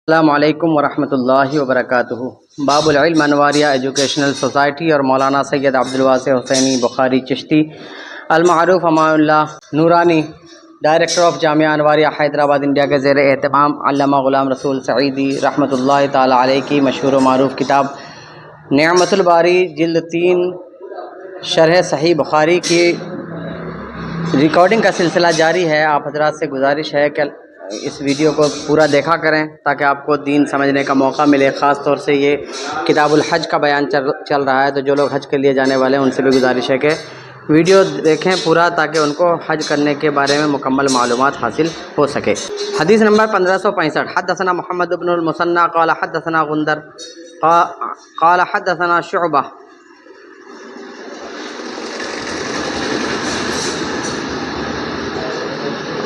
السلام علیکم ورحمۃ اللہ وبرکاتہ۔ باب العلم انواریہ ایجوکیشنل سوسائٹی اور مولانا سید عبدالواسع حسینی بخاری چشتی المعروف Aman Ullah Noorani, director of Jamia Anwaria Hyderabad India کے زیر اہتمام علامہ غلام رسول سعیدی رحمۃ اللہ تعالی علیہ کی مشہور و معروف کتاب نعمت الباری جلد 3 شرح صحیح بخاری کی ریکارڈنگ کا سلسلہ جاری ہے۔ آپ حضرات سے گزارش ہے کہ اس ویڈیو کو پورا دیکھا کریں تاکہ آپ کو دین سمجھنے کا موقع ملے۔ خاص طور سے یہ کتاب الحج کا بیان چل رہا ہے، تو جو لوگ حج کے لیے جانے والے ہیں ان سے بھی گزارش ہے کہ ویڈیو دیکھیں پورا تاکہ ان کو حج کرنے کے بارے میں مکمل معلومات حاصل ہو سکے۔ حدیث نمبر 1565، حدثنا محمد بن المثنى قال حدثنا غندر قال حدثنا شعبہ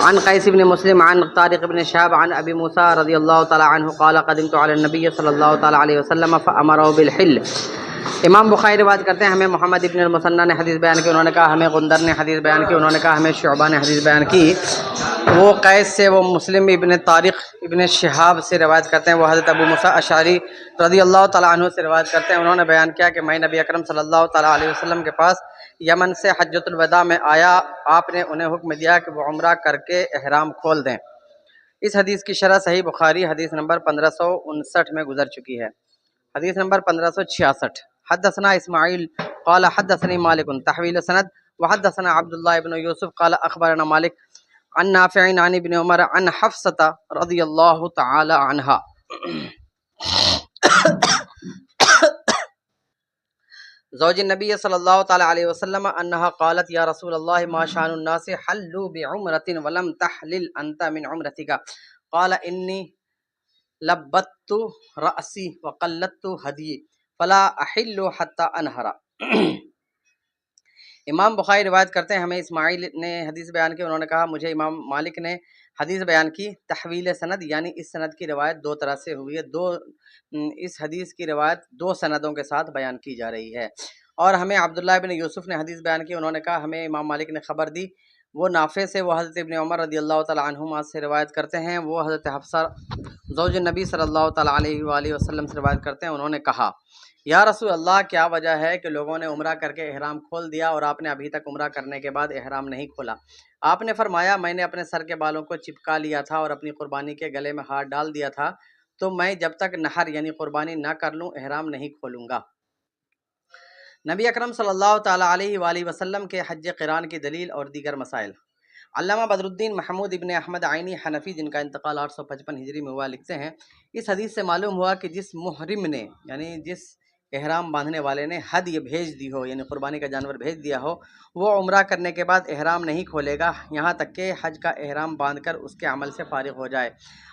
عن قیس بن مسلم عن طارق بن شهاب عن ابی موسیٰ رضی اللہ تعالی عنہ قال قدمت علی النبی صلی اللہ تعالی علیہ وسلم فامرہ بالحل۔ امام بخاری روایت کرتے ہیں ہمیں محمد ابن المثنى نے حدیث بیان کی، انہوں نے کہا ہمیں غندر نے حدیث بیان کی، انہوں نے کہا ہمیں شعبہ نے حدیث بیان کی۔ وہ قیس سے، وہ مسلم ابن طارق ابن شہاب سے روایت کرتے ہیں، وہ حضرت ابو موسیٰ اشعری رضی اللہ تعالیٰ عنہ سے روایت کرتے ہیں۔ انہوں نے بیان کیا کہ میں نبی اکرم صلی اللہ تعالیٰ علیہ وسلم کے پاس یمن سے حجۃ الوداع میں آیا، آپ نے انہیں حکم دیا کہ وہ عمرہ کر کے احرام کھول دیں۔ اس حدیث کی شرح صحیح بخاری حدیث نمبر 1559 میں گزر چکی ہے۔ حدیث نمبر 1566، حدثنا اسماعیل قال حدثني مالک تحویل سند، وحدثنا عبداللہ ابن یوسف قال اخبرنا مالک عن نافع عن ابن عمر عن حفصة رضی اللہ تعالی عنہا زوج النبی صلی اللہ تعالی علیہ وسلم انہا قالت یا رسول اللہ ما شان الناس حلوا بعمرۃ ولم تحلل انت من عمرتک قال انی لبت رأسی وقلدت ہدی فلا احل حتی انہر۔ امام بخاری روایت کرتے ہیں ہمیں اسماعیل نے حدیث بیان کی، انہوں نے کہا مجھے امام مالک نے حدیث بیان کی تحویل سند، یعنی اس سند کی روایت دو طرح سے ہوئی ہے، اس حدیث کی روایت 2 سندوں کے ساتھ بیان کی جا رہی ہے۔ اور ہمیں عبداللہ ابن یوسف نے حدیث بیان کی، انہوں نے کہا ہمیں امام مالک نے خبر دی، وہ نافع سے، وہ حضرت ابن عمر رضی اللہ تعالی عنہما سے روایت کرتے ہیں، وہ حضرت حفصہ زوج نبی صلی اللہ تعالی علیہ وآلہ وسلم سے روایت کرتے ہیں، انہوں نے کہا یا رسول اللہ کیا وجہ ہے کہ لوگوں نے عمرہ کر کے احرام کھول دیا اور آپ نے ابھی تک عمرہ کرنے کے بعد احرام نہیں کھولا؟ آپ نے فرمایا میں نے اپنے سر کے بالوں کو چپکا لیا تھا اور اپنی قربانی کے گلے میں ہاتھ ڈال دیا تھا، تو میں جب تک نحر یعنی قربانی نہ کر لوں احرام نہیں کھولوں گا۔ نبی اکرم صلی اللہ تعالی علیہ وآلہ وسلم کے حج قران کی دلیل اور دیگر مسائل۔ علامہ بدر الدین محمود ابن احمد عینی حنفی، جن کا انتقال 855 ہجری میں ہوا، لکھتے ہیں اس حدیث سے معلوم ہوا کہ جس محرم نے یعنی جس احرام باندھنے والے نے ہدی بھیج دی ہو یعنی قربانی کا جانور بھیج دیا ہو، وہ عمرہ کرنے کے بعد احرام نہیں کھولے گا یہاں تک کہ حج کا احرام باندھ کر اس کے عمل سے فارغ ہو جائے۔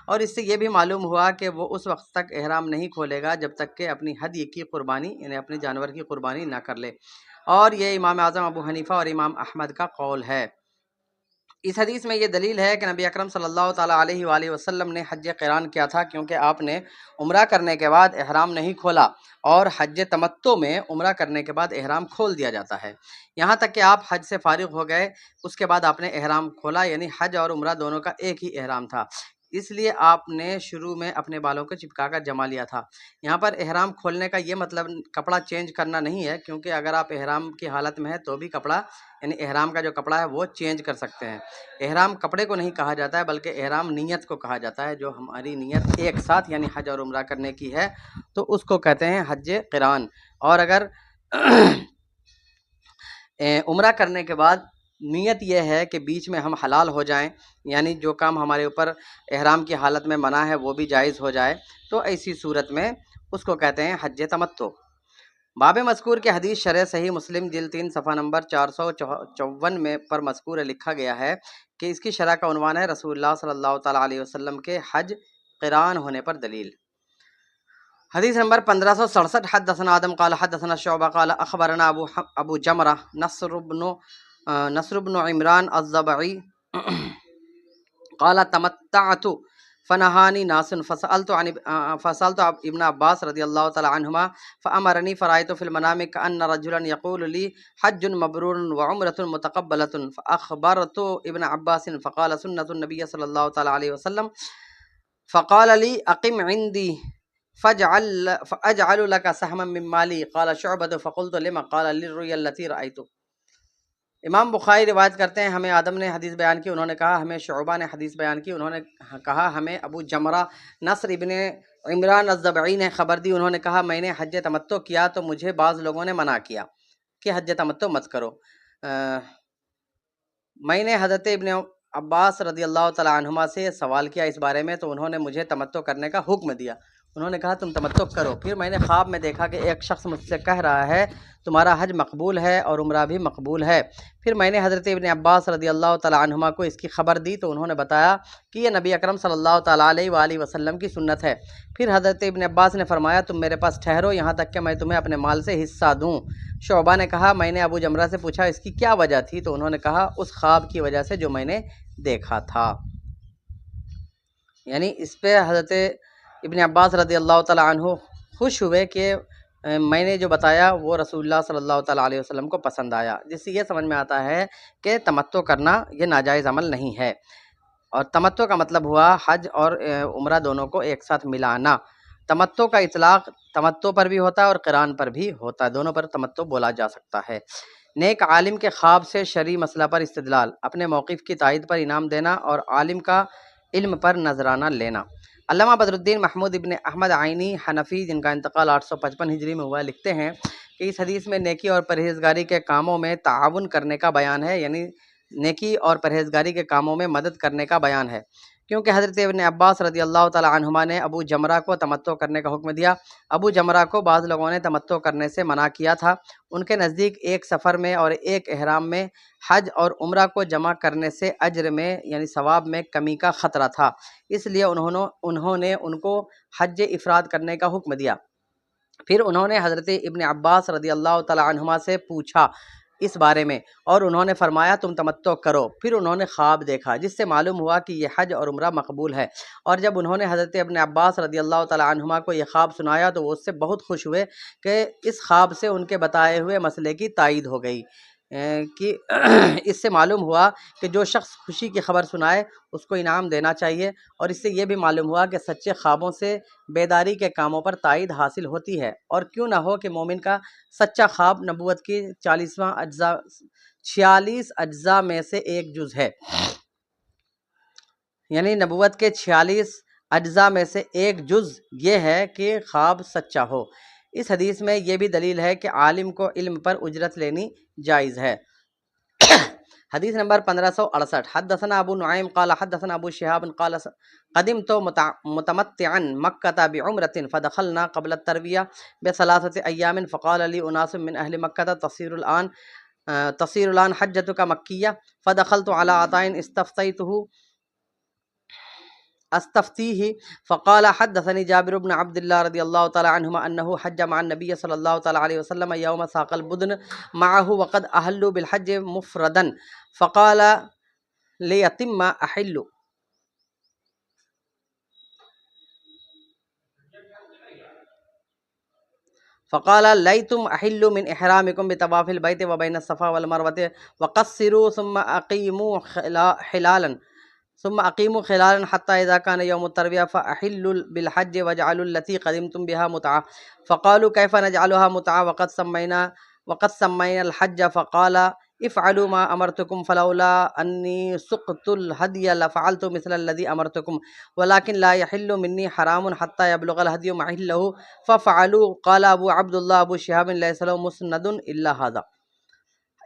اور اس سے یہ بھی معلوم ہوا کہ وہ اس وقت تک احرام نہیں کھولے گا جب تک کہ اپنی ہدی کی قربانی یعنی اپنے جانور کی قربانی نہ کر لے، اور یہ امام اعظم ابو حنیفہ اور امام احمد کا قول ہے۔ اس حدیث میں یہ دلیل ہے کہ نبی اکرم صلی اللہ تعالی علیہ وآلہ وسلم نے حج قران کیا تھا، کیونکہ آپ نے عمرہ کرنے کے بعد احرام نہیں کھولا، اور حج تمتع میں عمرہ کرنے کے بعد احرام کھول دیا جاتا ہے، یہاں تک کہ آپ حج سے فارغ ہو گئے اس کے بعد آپ نے احرام کھولا، یعنی حج اور عمرہ دونوں کا ایک ہی احرام تھا، اس لیے آپ نے شروع میں اپنے بالوں کو چپکا کر جما لیا تھا۔ یہاں پر احرام کھولنے کا یہ مطلب کپڑا چینج کرنا نہیں ہے، کیونکہ اگر آپ احرام کی حالت میں ہیں تو بھی کپڑا یعنی احرام کا جو کپڑا ہے وہ چینج کر سکتے ہیں۔ احرام کپڑے کو نہیں کہا جاتا ہے بلکہ احرام نیت کو کہا جاتا ہے، جو ہماری نیت ایک ساتھ یعنی حج اور عمرہ کرنے کی ہے تو اس کو کہتے ہیں حج قران۔ اور اگر عمرہ کرنے کے بعد نیت یہ ہے کہ بیچ میں ہم حلال ہو جائیں، یعنی جو کام ہمارے اوپر احرام کی حالت میں منع ہے وہ بھی جائز ہو جائے، تو ایسی صورت میں اس کو کہتے ہیں حج تمتع۔ باب مذکور کے حدیث شرح صحیح مسلم جلد 3 صفحہ نمبر 454 میں پر مذکور لکھا گیا ہے کہ اس کی شرح کا عنوان ہے رسول اللہ صلی اللہ تعالی علیہ وسلم کے حج قران ہونے پر دلیل۔ حدیث نمبر 1567، حدثنا آدم قال حدثنا شعبہ قال اخبرنا ابو جمرہ نصر بن عمران الضبعی قال تمتعت فنہانی ناس فسألت ابن عباس رضی اللہ تعالی عنہما فامرنی فرأیت فی المنام کأن رجلا یقول لی حج مبرور وعمرۃ متقبلۃ فاخبرت ابن عباس فقال سنة النبی صلی اللہ تعالی علیہ وسلم فقال لي اقم عندي فاجعل لك سهما من مالي قال شعبة فقلت لما قال للرؤيا التي رأيت۔ امام بخاری روایت کرتے ہیں ہمیں آدم نے حدیث بیان کی، انہوں نے کہا ہمیں شعبہ نے حدیث بیان کی، انہوں نے کہا ہمیں ابو جمرہ نصر ابن عمران الضبعی نے خبر دی، انہوں نے کہا میں نے حج تمتع کیا تو مجھے بعض لوگوں نے منع کیا کہ حج تمتع مت کرو۔ میں نے حضرت ابن عباس رضی اللہ تعالیٰ عنہما سے سوال کیا اس بارے میں تو انہوں نے مجھے تمتع کرنے کا حکم دیا، انہوں نے کہا تم تمتع کرو۔ پھر میں نے خواب میں دیکھا کہ ایک شخص مجھ سے کہہ رہا ہے تمہارا حج مقبول ہے اور عمرہ بھی مقبول ہے۔ پھر میں نے حضرت ابن عباس رضی اللہ تعالیٰ عنہما کو اس کی خبر دی تو انہوں نے بتایا کہ یہ نبی اکرم صلی اللہ تعالیٰ علیہ وآلہ وسلم کی سنت ہے۔ پھر حضرت ابن عباس نے فرمایا تم میرے پاس ٹھہرو یہاں تک کہ میں تمہیں اپنے مال سے حصہ دوں۔ شعبہ نے کہا میں نے ابو جمرہ سے پوچھا اس کی کیا وجہ تھی تو انہوں نے کہا اس خواب کی وجہ سے جو میں نے دیکھا تھا۔ یعنی اس پہ حضرت ابن عباس رضی اللہ تعالیٰ عنہ خوش ہوئے کہ میں نے جو بتایا وہ رسول اللہ صلی اللہ تعالیٰ علیہ وسلم کو پسند آیا، جس سے یہ سمجھ میں آتا ہے کہ تمتع کرنا یہ ناجائز عمل نہیں ہے، اور تمتع کا مطلب ہوا حج اور عمرہ دونوں کو ایک ساتھ ملانا۔ تمتع کا اطلاق تمتع پر بھی ہوتا ہے اور قران پر بھی ہوتا ہے، دونوں پر تمتع بولا جا سکتا ہے۔ نیک عالم کے خواب سے شرعی مسئلہ پر استدلال، اپنے موقف کی تائید پر انعام دینا اور عالم کا علم پر نذرانہ لینا۔ علامہ بدر الدین محمود ابن احمد عینی حنفی جن کا انتقال 855 ہجری میں ہوا لکھتے ہیں کہ اس حدیث میں نیکی اور پرہیزگاری کے کاموں میں تعاون کرنے کا بیان ہے، یعنی نیکی اور پرہیزگاری کے کاموں میں مدد کرنے کا بیان ہے، کیونکہ حضرت ابن عباس رضی اللہ تعالیٰ عنہما نے ابو جمرہ کو تمتع کرنے کا حکم دیا۔ ابو جمرہ کو بعض لوگوں نے تمتع کرنے سے منع کیا تھا، ان کے نزدیک ایک سفر میں اور ایک احرام میں حج اور عمرہ کو جمع کرنے سے اجر میں یعنی ثواب میں کمی کا خطرہ تھا، اس لیے انہوں نے ان کو حج افراد کرنے کا حکم دیا۔ پھر انہوں نے حضرت ابن عباس رضی اللہ تعالیٰ عنہما سے پوچھا اس بارے میں اور انہوں نے فرمایا تم تمتع کرو۔ پھر انہوں نے خواب دیکھا جس سے معلوم ہوا کہ یہ حج اور عمرہ مقبول ہے، اور جب انہوں نے حضرت ابن عباس رضی اللہ تعالیٰ عنہما کو یہ خواب سنایا تو وہ اس سے بہت خوش ہوئے کہ اس خواب سے ان کے بتائے ہوئے مسئلے کی تائید ہو گئی، کہ اس سے معلوم ہوا کہ جو شخص خوشی کی خبر سنائے اس کو انعام دینا چاہیے، اور اس سے یہ بھی معلوم ہوا کہ سچے خوابوں سے بیداری کے کاموں پر تائید حاصل ہوتی ہے، اور کیوں نہ ہو کہ مومن کا سچا خواب نبوت کی 46 اجزاء میں سے ایک جز ہے، یعنی نبوت کے 46 اجزاء میں سے ایک جز یہ ہے کہ خواب سچا ہو۔ اس حدیث میں یہ بھی دلیل ہے کہ عالم کو علم پر اجرت لینی جائز ہے۔ حدیث نمبر 1568 حدثنا ابو نعیم قال حدثنا ابو شہاب قال قدمت متمتعا مکۃ بعمرۃ فدخلنا قبل الترویہ بثلاثة ایام فقال لي اناس من اہل مکۃ تصير الآن حجتك مکیہ فدخلت على عطاء استفتیہ فقال حدثني جابر بن عبد الله رضی اللہ تعالی عنہما انه حج مع النبي صلی اللہ تعالی علیہ وسلم یوم ساق البدن معه وقد احلوا بالحج مفردا فقال ليتم احل فقال لیتم احلوا من احرامکم بطواف البیت وبین الصفا والمروة وقصروا ثم اقیموا خلالا حتى اذا كان يوم الترویہ فاحلوا بالحج واجعلوا التي قدمتم بها متعة فقالوا كيف نجعلها متعة وقد سمينا الحج فقال افعلوا ما امرتكم فلولا انی سقت الهدي لفعلت مثل الذي امرتكم ولكن لا يحل مني حرام حتى يبلغ الهدي محله ففعلوا قال ابو عبد الله ابو شهاب ليس له مسند الا هذا۔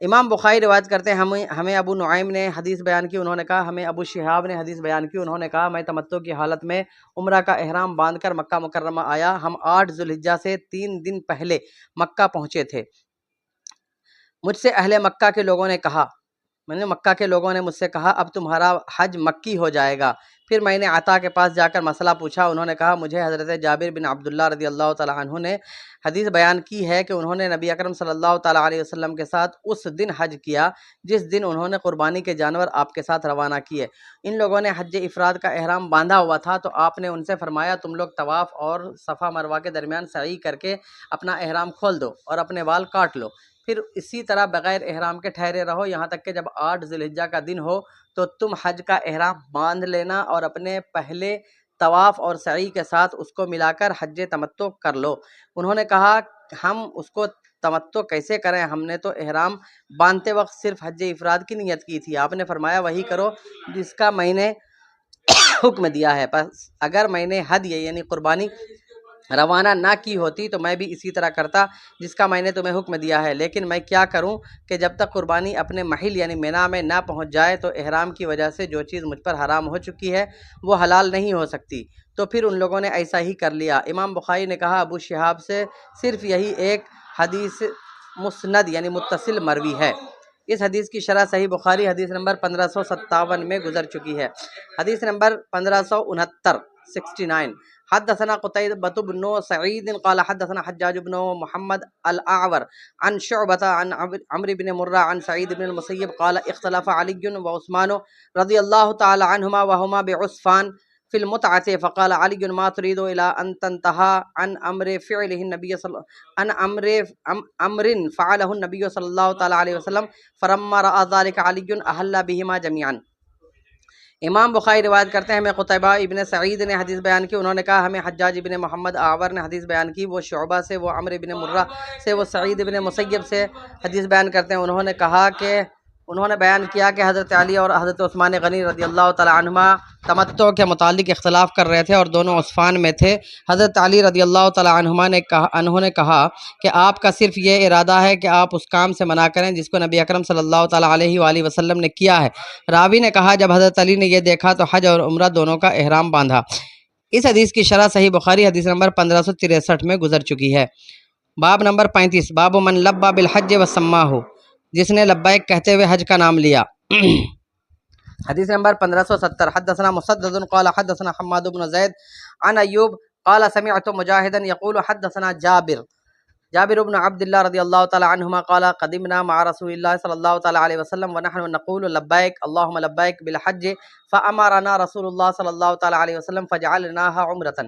امام بخاری روایت کرتے ہیں ہمیں ابو نعیم نے حدیث بیان کی، انہوں نے کہا ہمیں ابو شہاب نے حدیث بیان کی، انہوں نے کہا میں تمتع کی حالت میں عمرہ کا احرام باندھ کر مکہ مکرمہ آیا، ہم 8 ذوالحجہ سے 3 دن پہلے مکہ پہنچے تھے۔ مجھ سے اہل مکہ کے لوگوں نے کہا، مکہ کے لوگوں نے مجھ سے کہا اب تمہارا حج مکی ہو جائے گا۔ پھر میں نے عطا کے پاس جا کر مسئلہ پوچھا، انہوں نے کہا مجھے حضرت جابر بن عبداللہ رضی اللہ تعالیٰ عنہ نے حدیث بیان کی ہے کہ انہوں نے نبی اکرم صلی اللہ تعالیٰ علیہ وسلم کے ساتھ اس دن حج کیا جس دن انہوں نے قربانی کے جانور آپ کے ساتھ روانہ کیے۔ ان لوگوں نے حج افراد کا احرام باندھا ہوا تھا تو آپ نے ان سے فرمایا تم لوگ طواف اور صفا مروہ کے درمیان سعی کر کے اپنا احرام کھول دو اور اپنے بال کاٹ لو، پھر اسی طرح بغیر احرام کے ٹھہرے رہو یہاں تک کہ جب 8 ذوالحجہ کا دن ہو تو تم حج کا احرام باندھ لینا اور اپنے پہلے طواف اور سعی کے ساتھ اس کو ملا کر حج تمتع کر لو۔ انہوں نے کہا ہم اس کو تمتع کیسے کریں، ہم نے تو احرام باندھتے وقت صرف حج افراد کی نیت کی تھی۔ آپ نے فرمایا وہی کرو جس کا میں نے حکم دیا ہے، پس اگر میں نے ہدیہ یعنی قربانی روانہ نہ کی ہوتی تو میں بھی اسی طرح کرتا جس کا میں نے تمہیں حکم دیا ہے، لیکن میں کیا کروں کہ جب تک قربانی اپنے محل یعنی مینا میں نہ پہنچ جائے تو احرام کی وجہ سے جو چیز مجھ پر حرام ہو چکی ہے وہ حلال نہیں ہو سکتی۔ تو پھر ان لوگوں نے ایسا ہی کر لیا۔ امام بخاری نے کہا ابو شہاب سے صرف یہی ایک حدیث مسند یعنی متصل مروی ہے۔ اس حدیث کی شرح صحیح بخاری حدیث نمبر 1557 میں گزر چکی ہے۔ حدیث نمبر 1569 69 حدثنا قتيبة بن سعيد قال حدثنا حجاج بن محمد الأعور عن شعبة عن عمرو بن مرة عن سعيد بن المسيب قال اختلف علي وعثمان رضي الله تعالى عنهما وهما بعسفان في المتعة فقال علي ما تريد إلى أن تنتهى عن أمر فعله النبي صلى عن أمر فعله النبي صلى الله تعالى عليه وسلم فلما رأى ذلك علي أهل بهما جميعا۔ امام بخاری روایت کرتے ہیں ہمیں قتیبہ ابن سعید نے حدیث بیان کی، انہوں نے کہا ہمیں حجاج ابن محمد آور نے حدیث بیان کی، وہ شعبہ سے، وہ عمرو ابن مرہ سے، وہ سعید ابن مسیب سے حدیث بیان کرتے ہیں۔ انہوں نے کہا کہ انہوں نے بیان کیا کہ حضرت علی اور حضرت عثمان غنی رضی اللہ تعالی عنہما تمتع کے متعلق اختلاف کر رہے تھے اور دونوں عسفان میں تھے۔ حضرت علی رضی اللہ تعالی عنہما نے کہا کہ آپ کا صرف یہ ارادہ ہے کہ آپ اس کام سے منع کریں جس کو نبی اکرم صلی اللہ تعالی علیہ وآلہ وسلم نے کیا ہے۔ راوی نے کہا جب حضرت علی نے یہ دیکھا تو حج اور عمرہ دونوں کا احرام باندھا۔ اس حدیث کی شرح صحیح بخاری حدیث نمبر 1563 میں گزر چکی ہے۔ باب نمبر 35 باب من لبى بالحج وسماه، جس نے لبیک کہتے ہوئے حج کا نام لیا۔ حدیث نمبر 1570 حدثنا مسدد قال حدثنا حماد بن زید عن ایوب قال سمعت مجاہدا یقول حدثنا جابر بن عبد الله رضي الله تعالى عنهما قال قدمنا مع رسول الله صلى الله تعالى عليه وسلم ونحن نقول لبيك اللهم لبيك بالحج فأمرنا رسول الله صلى الله تعالى عليه وسلم فجعلناها عمرة۔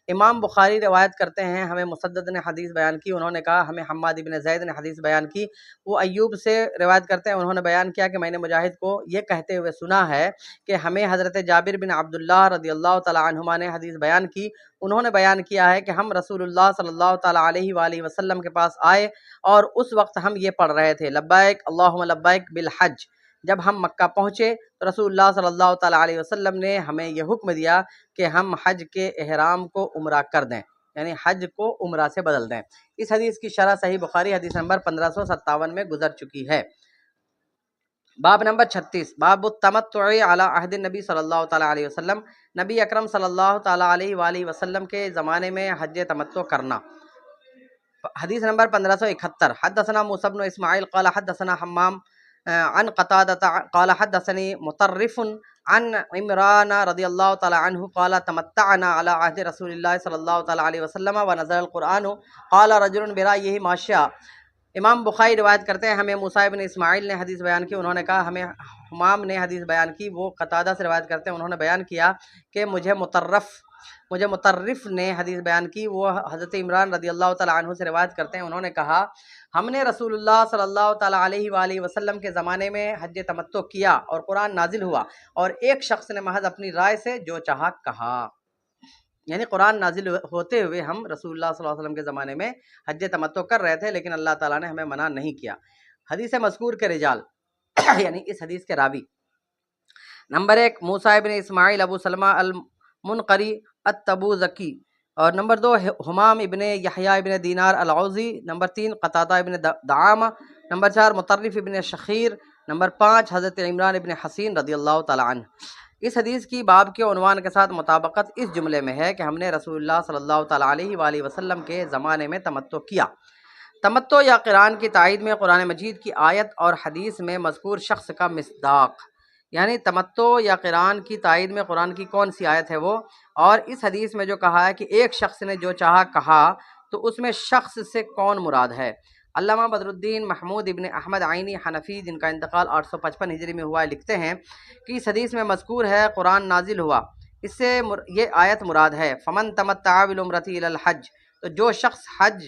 امام بخاری روایت کرتے ہیں ہمیں مسدد نے حدیث بیان کی، انہوں نے کہا ہمیں حماد بن زید نے حدیث بیان کی، وہ ایوب سے روایت کرتے ہیں، انہوں نے بیان کیا کہ میں نے مجاہد کو یہ کہتے ہوئے سنا ہے کہ ہمیں حضرت جابر بن عبداللہ رضی اللہ تعالی عنہما نے حدیث بیان کی، انہوں نے بیان کیا ہے کہ ہم رسول اللہ صلی اللہ تعالی علیہ وآلہ وسلم کے پاس آئے اور اس وقت ہم یہ پڑھ رہے تھے لبیک اللہم لبیک بالحج۔ جب ہم مکہ پہنچے تو رسول اللہ صلی اللہ تعالی علیہ وسلم نے ہمیں یہ حکم دیا کہ ہم حج کے احرام کو عمرہ کر دیں، یعنی حج کو عمرہ سے بدل دیں۔ اس حدیث کی شرح صحیح بخاری حدیث نمبر 1557 میں گزر چکی ہے۔ باب نمبر 36 باب التمتع علی عہد النبی صلی اللہ تعالی علیہ وسلم، نبی اکرم صلی اللہ تعالی علیہ وآلہ وسلم کے زمانے میں حج تمتع کرنا۔ حدیث نمبر 1571 حدثنا موسیٰ بن اسماعیل قال حدثنا حمام عن قتادة قال حدثني مطرف عن عمران رضی اللہ تعالی عنہ قال تمتعنا على عہد رسول اللہ صلی اللہ تعالی علیہ وسلم ونزل القرآن قال رجل برأیہ ما شاء۔ امام بخاری روایت کرتے ہیں ہمیں موسیٰ بن اسماعیل نے حدیث بیان کی، انہوں نے کہا ہمیں حمام نے حدیث بیان کی، وہ قتادہ سے روایت کرتے ہیں، انہوں نے بیان کیا کہ مجھے مطرف نے حدیث بیان کی، وہ حضرت عمران رضی اللہ تعالی عنہ سے روایت کرتے ہیں، انہوں نے کہا ہم نے رسول اللہ صلی اللہ تعالی علیہ وآلہ وسلم کے زمانے میں حج تمتع کیا اور قرآن نازل ہوا اور ایک شخص نے محض اپنی رائے سے جو چاہا کہا، یعنی قرآن نازل ہوتے ہوئے ہم رسول اللہ صلی اللہ علیہ وسلم کے زمانے میں حج تمتع کر رہے تھے لیکن اللہ تعالیٰ نے ہمیں منع نہیں کیا۔ حدیث مذکور کے رجال یعنی اس حدیث کے راوی، نمبر 1 موسیٰ بن اسماعیل ابو سلمہ المنقری التبوذکی، اور نمبر 2 حمام ابن یحییٰ ابن دینار العوزی، نمبر 3 قتادہ ابن دعامہ، نمبر 4 مطرف ابن شخیر، نمبر 5 حضرت عمران ابن حسین رضی اللہ تعالی عنہ۔ اس حدیث کی باب کے عنوان کے ساتھ مطابقت اس جملے میں ہے کہ ہم نے رسول اللہ صلی اللہ تعالی علیہ وآلہ وسلم کے زمانے میں تمتع کیا۔ تمتع یا قران کی تائید میں قرآن مجید کی آیت اور حدیث میں مذکور شخص کا مصداق، یعنی تمتع یا قران کی تائید میں قرآن کی کون سی آیت ہے وہ، اور اس حدیث میں جو کہا ہے کہ ایک شخص نے جو چاہا کہا، تو اس میں شخص سے کون مراد ہے۔ علامہ بدر الدین محمود ابن احمد عینی حنفی جن کا انتقال 855 ہجری میں ہوا ہے، لکھتے ہیں کہ اس حدیث میں مذکور ہے قرآن نازل ہوا، اس سے یہ آیت مراد ہے فمن تمتع بالعمرۃ الی الحج، تو جو شخص حج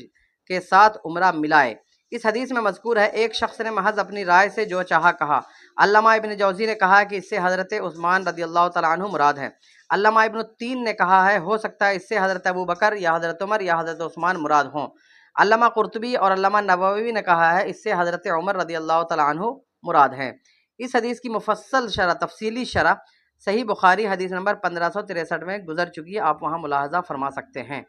کے ساتھ عمرہ ملائے۔ اس حدیث میں مذکور ہے ایک شخص نے محض اپنی رائے سے جو چاہا کہا، علامہ ابن جوزی نے کہا کہ اس سے حضرت عثمان رضی اللہ تعالیٰ عنہ مراد ہے۔ علامہ ابن التین نے کہا ہے ہو سکتا ہے اس سے حضرت ابو بکر یا حضرت عمر یا حضرت عثمان مراد ہوں۔ علامہ قرطبی اور علامہ نووی نے کہا ہے اس سے حضرت عمر رضی اللہ تعالیٰ عنہ مراد ہے۔ اس حدیث کی مفصل شرح، تفصیلی شرح صحیح بخاری حدیث نمبر 1563 میں گزر چکی ہے، آپ وہاں ملاحظہ فرما سکتے ہیں۔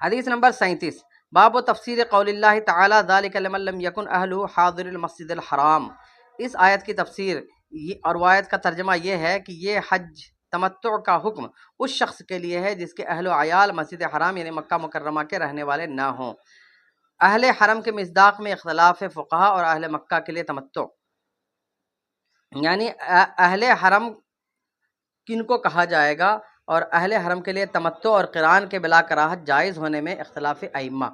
حدیث نمبر 37، باب و تفسیر قول اللہ تعالی ذالک لمن لم یکن اہلہ حاضر المسجد الحرام۔ اس آیت کی تفسیر اور وہ آیت کا ترجمہ یہ ہے کہ یہ حج تمتع کا حکم اس شخص کے لیے ہے جس کے اہل و عیال مسجد حرام یعنی مکہ مکرمہ کے رہنے والے نہ ہوں۔ اہل حرم کے مصداق میں اختلاف ہے فقہا اور اہل مکہ کے لیے تمتع، یعنی اہل حرم کن کو کہا جائے گا، اور اہل حرم کے لیے تمتع اور قران کے بلا کراہت جائز ہونے میں اختلاف ائمہ،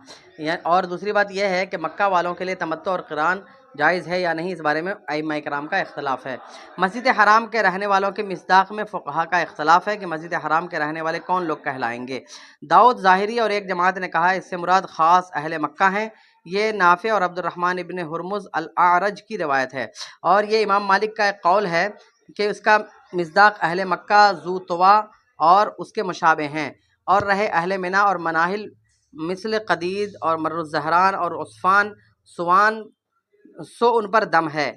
اور دوسری بات یہ ہے کہ مکہ والوں کے لیے تمتع اور قران جائز ہے یا نہیں، اس بارے میں ائمہ کرام کا اختلاف ہے۔ مسجد حرام کے رہنے والوں کے مصداق میں فقہا کا اختلاف ہے کہ مسجد حرام کے رہنے والے کون لوگ کہلائیں گے۔ داؤد ظاہری اور ایک جماعت نے کہا اس سے مراد خاص اہل مکہ ہیں۔ یہ نافع اور عبد الرحمن ابن ہرمز الاعرج کی روایت ہے، اور یہ امام مالک کا ایک قول ہے کہ اس کا مصداق اہل مکہ ذو طوا اور اس کے مشابہ ہیں، اور رہے اہل منا اور مناہل مثل قدید اور مر الزہران اور عصفان سوان سو ان پر دم ہے،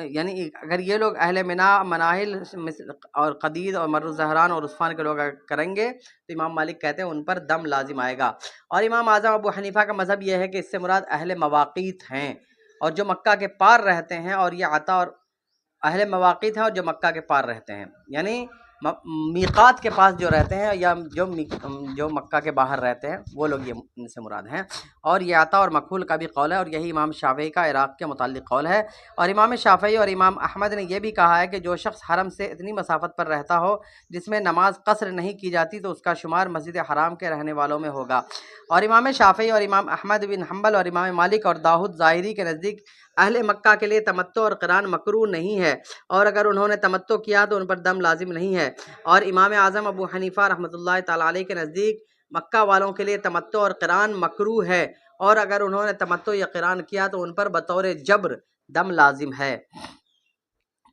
یعنی اگر یہ لوگ اہل منا مناہل اور قدید اور مر الزہران اور عصفان کے لوگ کریں گے تو امام مالک کہتے ہیں ان پر دم لازم آئے گا۔ اور امام اعظم ابو حنیفہ کا مذہب یہ ہے کہ اس سے مراد اہل مواقیت ہیں اور جو مکہ کے پار رہتے ہیں، اور یہ عطا اور اہل مواقیت ہیں اور جو مکہ کے پار رہتے ہیں، یعنی میقات کے پاس جو رہتے ہیں یا جو مکہ کے باہر رہتے ہیں وہ لوگ یہ ان سے مراد ہیں۔ اور یہ عطا اور مکحول کا بھی قول ہے، اور یہی امام شافعی کا عراق کے متعلق قول ہے۔ اور امام شافعی اور امام احمد نے یہ بھی کہا ہے کہ جو شخص حرم سے اتنی مسافت پر رہتا ہو جس میں نماز قصر نہیں کی جاتی تو اس کا شمار مسجد حرام کے رہنے والوں میں ہوگا۔ اور امام شافعی اور امام احمد بن حنبل اور امام مالک اور داؤد ظاہری کے نزدیک اہل مکہ کے لیے تمتع اور قران مکروہ نہیں ہے، اور اگر انہوں نے تمتع کیا تو ان پر دم لازم نہیں ہے۔ اور امام اعظم ابو حنیفہ رحمۃ اللہ تعالیٰ علیہ کے نزدیک مکہ والوں کے لیے تمتع اور قران مکروہ ہے، اور اگر انہوں نے تمتع یا قران کیا تو ان پر بطور جبر دم لازم ہے،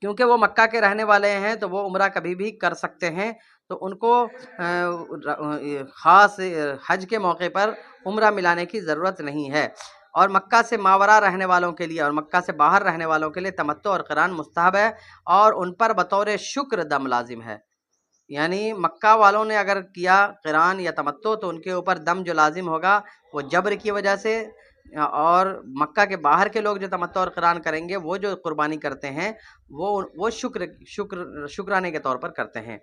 کیونکہ وہ مکہ کے رہنے والے ہیں تو وہ عمرہ کبھی بھی کر سکتے ہیں، تو ان کو خاص حج کے موقع پر عمرہ ملانے کی ضرورت نہیں ہے۔ اور مکہ سے ماورا رہنے والوں کے لیے اور مکہ سے باہر رہنے والوں کے لیے تمتع اور قران مستحب ہے، اور ان پر بطور شکر دم لازم ہے، یعنی مکہ والوں نے اگر کیا قران یا تمتع تو ان کے اوپر دم جو لازم ہوگا وہ جبر کی وجہ سے، اور مکہ کے باہر کے لوگ جو تمتع اور قران کریں گے وہ جو قربانی کرتے ہیں وہ شکرانے کے طور پر کرتے ہیں۔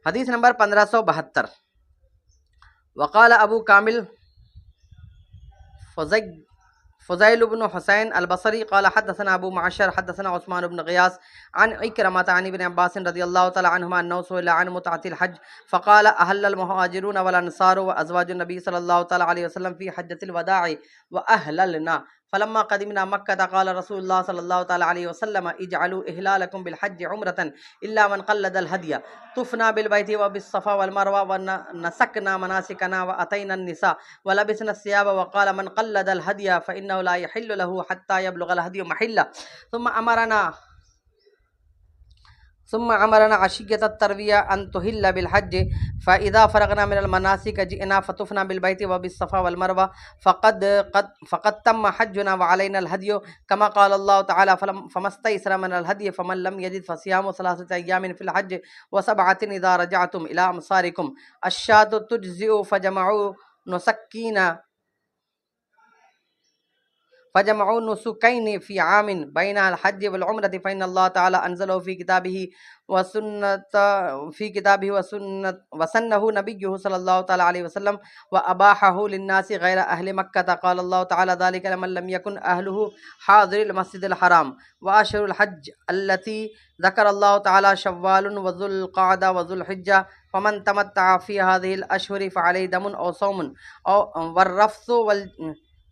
حدیث نمبر 1572، وقال ابو کامل فضيل بن حسين البصري قال حدثنا ابو معشر حدثنا عثمان بن غياث عن عكرمة عن ابن عباس رضي الله تعالى عنهما انه سئل عن متعة الحج فقال اهل المهاجرون والانصار وازواج النبي صلى الله تعالى عليه وسلم في حجة الوداع واهللنا، فلما قدمنا مكة قال رسول الله صلى الله تعالى عليه وسلم اجعلوا إهلالكم بالحج عمرة إلا من قلد الهدي، طفنا بالبيت وبالصفا والمروة ونسكنا مناسكنا وأتينا النساء ولبسنا الثياب، وقال من قلد الهدي فإنه لا يحل له حتى يبلغ الهدي محله، ثم أمرنا عشية التروية أن تهل بالحج، فإذا فرغنا من المناسك جئنا فطفنا بالبيت وبالصفا والمروة فقد تم حجنا وعلينا الهدي كما قال الله تعالى فما استيسر من الهدي فمن لم يجد فصيام 3 أيام في الحج و7 إذا رجعتم إلى أمصاركم، الشاة تجزئ فجمعوا نسكين في عام بين الحج والعمرة، فإن الله تعالى أنزله في كتابه وسنه نبيه صلى الله تعالى عليه وسلم وأباحه للناس غير أهل مكة، قال الله تعالى ذلك لمن لم يكن أهله حاضر المسجد الحرام، وأشهر الحج التي ذكر الله تعالى شوال وذو القعدة وذو الحجة، فمن تمتع في هذه الأشهر فعليه دم أو صوم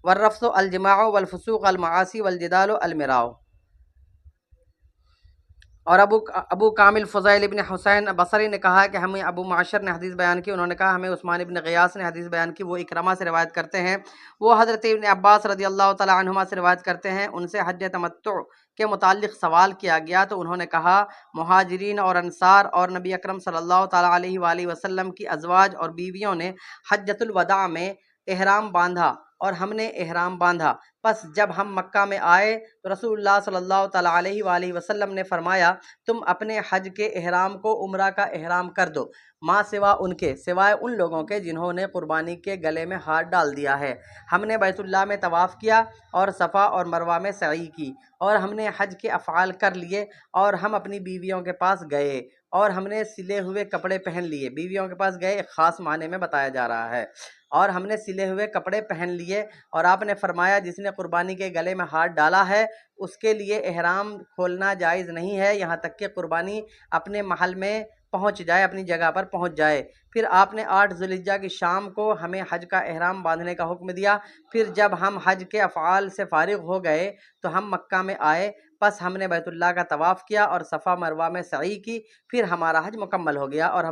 والرفث الجماع والفسوق المعاصی والجدال المراء۔ اور ابو کامل فضیل ابن حسین بصری نے کہا کہ ہمیں ابو معشر نے حدیث بیان کی، انہوں نے کہا ہمیں عثمان ابن غیاث نے حدیث بیان کی، وہ اکرمہ سے روایت کرتے ہیں، وہ حضرت ابن عباس رضی اللہ تعالی عنہما سے روایت کرتے ہیں، ان سے حج تمتع کے متعلق سوال کیا گیا تو انہوں نے کہا مہاجرین اور انصار اور نبی اکرم صلی اللہ تعالیٰ علیہ وآلہ وسلم کی ازواج اور بیویوں نے حجۃ الوداع میں احرام باندھا اور ہم نے احرام باندھا۔ پس جب ہم مکہ میں آئے تو رسول اللہ صلی اللہ تعالیٰ علیہ وآلہ وسلم نے فرمایا تم اپنے حج کے احرام کو عمرہ کا احرام کر دو، ماں سوا ان کے، سوائے ان لوگوں کے جنہوں نے قربانی کے گلے میں ہاتھ ڈال دیا ہے۔ ہم نے بیت اللہ میں طواف کیا اور صفا اور مروہ میں سعی کی، اور ہم نے حج کے افعال کر لیے، اور ہم اپنی بیویوں کے پاس گئے اور ہم نے سلے ہوئے کپڑے پہن لیے۔ بیویوں کے پاس گئے ایک خاص معنی میں بتایا جا رہا ہے، اور ہم نے سلے ہوئے کپڑے پہن لیے، اور آپ نے فرمایا جس نے قربانی کے گلے میں ہاتھ ڈالا ہے اس کے لیے احرام کھولنا جائز نہیں ہے یہاں تک کہ قربانی اپنے محل میں پہنچ جائے، اپنی جگہ پر پہنچ جائے۔ پھر آپ نے 8 ذوالحجہ کی شام کو ہمیں حج کا احرام باندھنے کا حکم دیا۔ پھر جب ہم حج کے افعال سے فارغ ہو گئے تو ہم مکہ میں آئے، پس ہم نے بیت اللہ کا طواف کیا اور صفا مروہ میں سعی کی۔ پھر ہمارا حج مکمل ہو گیا اور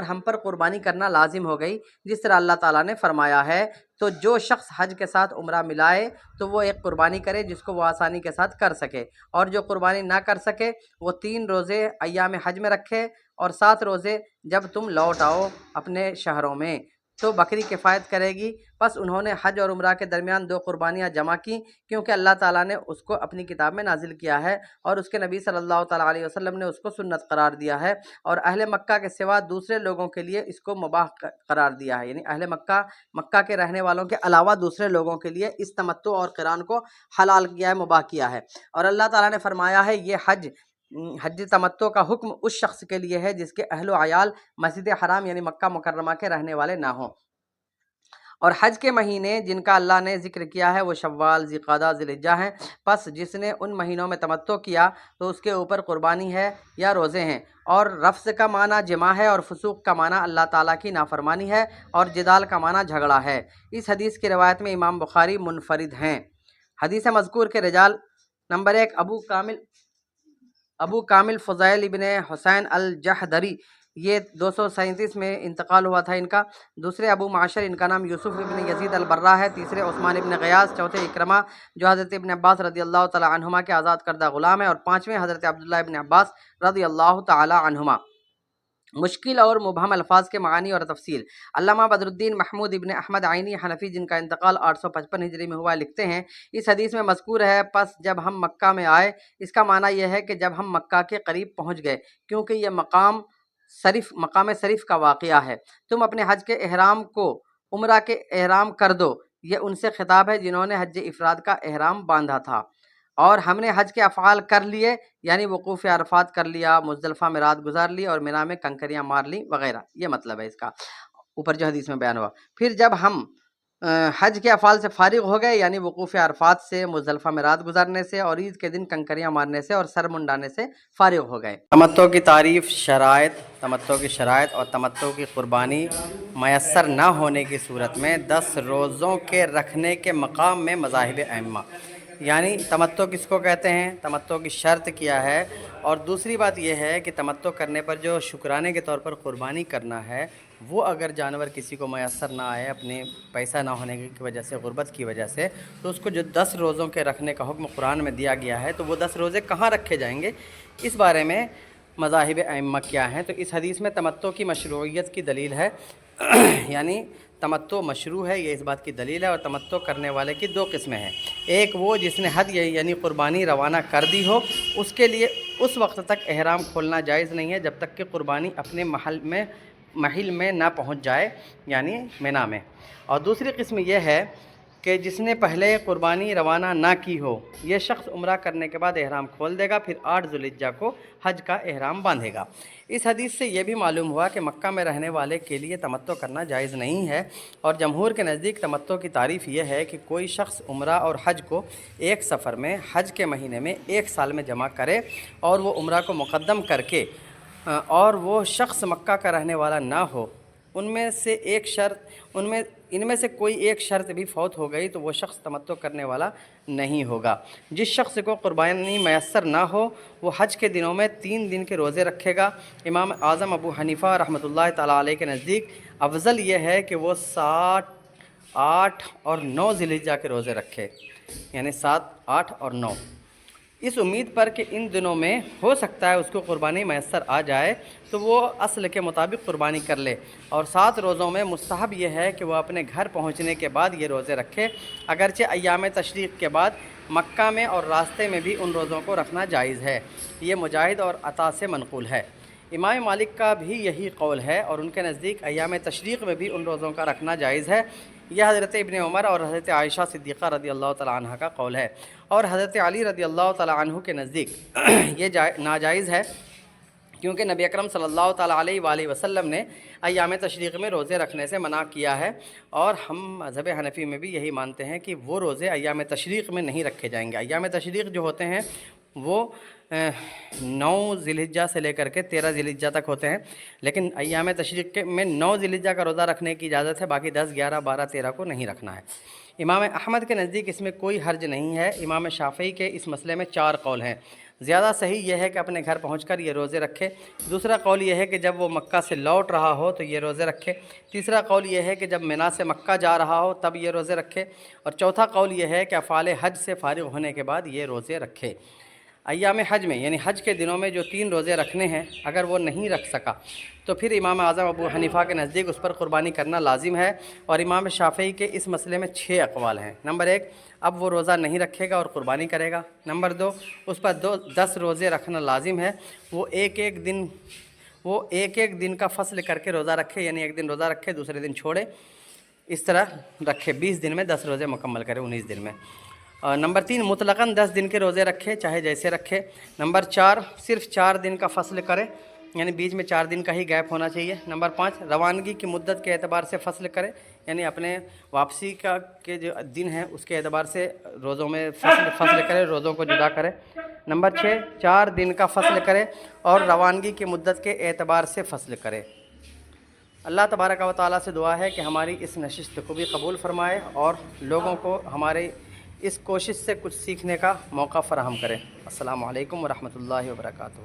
ہم پر قربانی کرنا لازم ہو گئی، جس طرح اللہ تعالیٰ نے فرمایا ہے۔ تو جو شخص حج کے ساتھ عمرہ ملائے تو وہ ایک قربانی کرے جس کو وہ آسانی کے ساتھ کر سکے، اور جو قربانی نہ کر سکے وہ 3 روزے ایام حج میں رکھے اور 7 روزے جب تم لوٹ آؤ اپنے شہروں میں، تو بکری کفایت کرے گی۔ پس انہوں نے حج اور عمرہ کے درمیان 2 قربانیاں جمع کی، کیونکہ اللہ تعالیٰ نے اس کو اپنی کتاب میں نازل کیا ہے اور اس کے نبی صلی اللہ تعالیٰ علیہ وسلم نے اس کو سنت قرار دیا ہے، اور اہل مکہ کے سوا دوسرے لوگوں کے لیے اس کو مباح قرار دیا ہے، یعنی اہل مکہ کے رہنے والوں کے علاوہ دوسرے لوگوں کے لیے اس تمتع اور قران کو حلال کیا ہے، مباح کیا ہے۔ اور اللہ تعالیٰ نے فرمایا ہے یہ حج تمتع کا حکم اس شخص کے لیے ہے جس کے اہل و عیال مسجد حرام یعنی مکہ مکرمہ کے رہنے والے نہ ہوں۔ اور حج کے مہینے جن کا اللہ نے ذکر کیا ہے وہ شوال، ذوالقعدہ، ذوالحجہ ہیں۔ پس جس نے ان مہینوں میں تمتع کیا تو اس کے اوپر قربانی ہے یا روزے ہیں۔ اور رفث کا معنی جماع ہے، اور فسوق کا معنی اللہ تعالیٰ کی نافرمانی ہے، اور جدال کا معنی جھگڑا ہے۔ اس حدیث کی روایت میں امام بخاری منفرد ہیں۔ حدیث مذکور کے رجال: نمبر 1 ابو کامل فضیل ابن حسین الجحدری، یہ 237 میں انتقال ہوا تھا ان کا۔ دوسرے ابو معاشر، ان کا نام یوسف ابن یزید البرہ ہے۔ تیسرے عثمان ابن غیاث۔ چوتھے اکرمہ جو حضرت ابن عباس رضی اللہ تعالی عنہما کے آزاد کردہ غلام ہیں۔ اور پانچویں حضرت عبداللہ ابن عباس رضی اللہ تعالی عنہما۔ مشکل اور مبہم الفاظ کے معانی اور تفصیل: علامہ بدر الدین محمود ابن احمد عینی حنفی، جن کا انتقال 855 ہجری میں ہوا، لکھتے ہیں اس حدیث میں مذکور ہے پس جب ہم مکہ میں آئے، اس کا معنی یہ ہے کہ جب ہم مکہ کے قریب پہنچ گئے، کیونکہ یہ مقام شریف کا واقعہ ہے۔ تم اپنے حج کے احرام کو عمرہ کے احرام کر دو، یہ ان سے خطاب ہے جنہوں نے حج افراد کا احرام باندھا تھا۔ اور ہم نے حج کے افعال کر لیے، یعنی وقوف عرفات کر لیا، مزدلفہ میں رات گزار لی اور منی میں کنکریاں مار لی وغیرہ، یہ مطلب ہے اس کا اوپر جو حدیث میں بیان ہوا۔ پھر جب ہم حج کے افعال سے فارغ ہو گئے، یعنی وقوف عرفات سے، مزدلفہ میں رات گزارنے سے اور عید کے دن کنکریاں مارنے سے اور سر منڈانے سے فارغ ہو گئے۔ تمتع کی تعریف، تمتع کی شرائط اور تمتع کی قربانی میسر نہ ہونے کی صورت میں 10 روزوں کے رکھنے کے مقام میں مذاہب ائمہ، یعنی تمتع کس کو کہتے ہیں، تمتع کی شرط کیا ہے، اور دوسری بات یہ ہے کہ تمتع کرنے پر جو شکرانے کے طور پر قربانی کرنا ہے، وہ اگر جانور کسی کو میسر نہ آئے اپنے پیسہ نہ ہونے کی وجہ سے، غربت کی وجہ سے، تو اس کو جو 10 روزوں کے رکھنے کا حکم قرآن میں دیا گیا ہے تو وہ 10 روزے کہاں رکھے جائیں گے، اس بارے میں مذاہب ائمہ کیا ہیں۔ تو اس حدیث میں تمتع کی مشروعیت کی دلیل ہے، یعنی تمتع مشروع ہے، یہ اس بات کی دلیل ہے۔ اور تمتع کرنے والے کی 2 قسمیں ہیں، ایک وہ جس نے حد یعنی قربانی روانہ کر دی ہو، اس کے لیے اس وقت تک احرام کھولنا جائز نہیں ہے جب تک کہ قربانی اپنے محل میں نہ پہنچ جائے، یعنی منی میں۔ اور دوسری قسم یہ ہے کہ جس نے پہلے قربانی روانہ نہ کی ہو، یہ شخص عمرہ کرنے کے بعد احرام کھول دے گا، پھر 8 ذوالحجہ کو حج کا احرام باندھے گا۔ اس حدیث سے یہ بھی معلوم ہوا کہ مکہ میں رہنے والے کے لیے تمتع کرنا جائز نہیں ہے، اور جمہور کے نزدیک تمتع کی تعریف یہ ہے کہ کوئی شخص عمرہ اور حج کو ایک سفر میں حج کے مہینے میں 1 سال میں جمع کرے، اور وہ عمرہ کو مقدم کر کے، اور وہ شخص مکہ کا رہنے والا نہ ہو، ان میں سے کوئی ایک شرط بھی فوت ہو گئی تو وہ شخص تمتع کرنے والا نہیں ہوگا۔ جس شخص کو قربانی میسر نہ ہو وہ حج کے دنوں میں 3 دن کے روزے رکھے گا۔ امام اعظم ابو حنیفہ رحمۃ اللہ تعالیٰ علیہ کے نزدیک افضل یہ ہے کہ وہ 7، 8 اور 9 ذوالحجہ کے روزے رکھے، یعنی 7، 8 اور 9۔ اس امید پر کہ ان دنوں میں ہو سکتا ہے اس کو قربانی میسر آ جائے تو وہ اصل کے مطابق قربانی کر لے۔ اور 7 روزوں میں مستحب یہ ہے کہ وہ اپنے گھر پہنچنے کے بعد یہ روزے رکھے، اگرچہ ایام تشریق کے بعد مکہ میں اور راستے میں بھی ان روزوں کو رکھنا جائز ہے۔ یہ مجاہد اور عطا سے منقول ہے۔ امام مالک کا بھی یہی قول ہے اور ان کے نزدیک ایام تشریق میں بھی ان روزوں کا رکھنا جائز ہے۔ یہ حضرت ابن عمر اور حضرت عائشہ صدیقہ رضی اللہ تعالیٰ عنہ کا قول ہے، اور حضرت علی رضی اللہ تعالیٰ عنہ کے نزدیک یہ ناجائز ہے، کیونکہ نبی اکرم صلی اللہ تعالیٰ علیہ وآلہ وسلم نے ایام تشریق میں روزے رکھنے سے منع کیا ہے، اور ہم مذہب حنفی میں بھی یہی مانتے ہیں کہ وہ روزے ایام تشریق میں نہیں رکھے جائیں گے۔ ایام تشریق جو ہوتے ہیں وہ 9 ذی الحجہ سے لے کر کے 13 ذی الحجہ تک ہوتے ہیں، لیکن ایام تشریق میں 9 ذی الحجہ کا روزہ رکھنے کی اجازت ہے، باقی 10، 11، 12، 13 کو نہیں رکھنا ہے۔ امام احمد کے نزدیک اس میں کوئی حرج نہیں ہے۔ امام شافعی کے اس مسئلے میں 4 قول ہیں۔ زیادہ صحیح یہ ہے کہ اپنے گھر پہنچ کر یہ روزے رکھے۔ دوسرا قول یہ ہے کہ جب وہ مکہ سے لوٹ رہا ہو تو یہ روزے رکھے۔ تیسرا قول یہ ہے کہ جب منا سے مکہ جا رہا ہو تب یہ روزے رکھے، اور چوتھا قول یہ ہے کہ افعال حج سے فارغ ہونے کے بعد یہ روزے رکھے۔ ایام حج میں یعنی حج کے دنوں میں جو 3 روزے رکھنے ہیں، اگر وہ نہیں رکھ سکا تو پھر امام اعظم ابو حنیفہ کے نزدیک اس پر قربانی کرنا لازم ہے، اور امام شافعی کے اس مسئلے میں 6 اقوال ہیں۔ نمبر 1، اب وہ روزہ نہیں رکھے گا اور قربانی کرے گا۔ نمبر 2، اس پر 10 روزے رکھنا لازم ہے، وہ ایک ایک دن کا فصل کر کے روزہ رکھے، یعنی ایک دن روزہ رکھے دوسرے دن چھوڑے، اس طرح رکھے، 20 دن میں 10 روزے مکمل کرے، 19 دن میں۔ اور نمبر 3، مطلقاً 10 دن کے روزے رکھے، چاہے جیسے رکھے۔ نمبر 4، صرف 4 دن کا فصل کرے، یعنی بیچ میں 4 دن کا ہی گیپ ہونا چاہیے۔ نمبر 5، روانگی کی مدت کے اعتبار سے فصل کرے، یعنی اپنے واپسی کے جو دن ہیں اس کے اعتبار سے روزوں میں فصل کرے، روزوں کو جدا کرے۔ نمبر 6، 4 دن کا فصل کرے اور روانگی کی مدت کے اعتبار سے فصل کرے۔ اللہ تبارک و تعالیٰ سے دعا ہے کہ ہماری اس نشست کو بھی قبول فرمائے اور لوگوں کو ہمارے اس کوشش سے کچھ سیکھنے کا موقع فراہم کرے۔ السلام علیکم ورحمۃ اللہ وبرکاتہ۔